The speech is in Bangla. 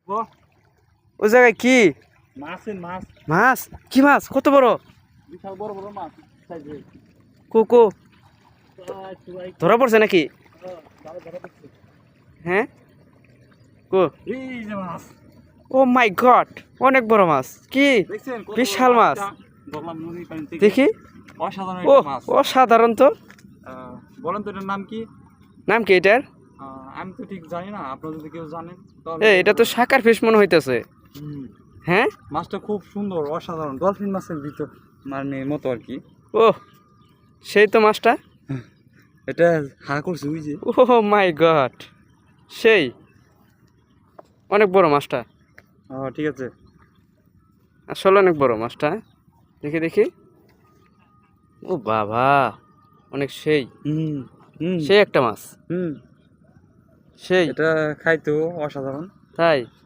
ওই জায়গায় কি মাছের মাছ মাছ? কি মাছ? কত বড়? বিশাল বড় বড় মাছ সাইজে কো ধরা পড়ছে নাকি? হ্যাঁ কো? এই যে মাছ ও মাই গড, অনেক বড় মাছ। কি দেখছেন কত বিশাল বড় মাছ! মাছটা? ধরলাম নদীর পানি থেকে। দেখি। অসাধারণ ও একটা মাছ। অসাধারণ তো। বলেন তো এটার নাম কি? নাম কি এটার? আমি তো ঠিক জানি না, আপনারা যদি কেউ জানেন এটা তো শাকার ফিশ মনে হইতেছে। হ্যাঁ, মাছটা খুব সুন্দর, অসাধারণ, ডলফিন মাছের ভিতর মানে মতো আর কি। ও সেই তো মাছটা। এটা হা করছে ওই যে। ও মাই গড, সেই অনেক বড় মাছটা। ঠিক আছে। আসলে অনেক বড় মাছটা। দেখি দেখি। ও বাবা, অনেক সেই হুম হুম সেই একটা মাছ। হুম সেই এটা খাইতো অসাধারণ। তাই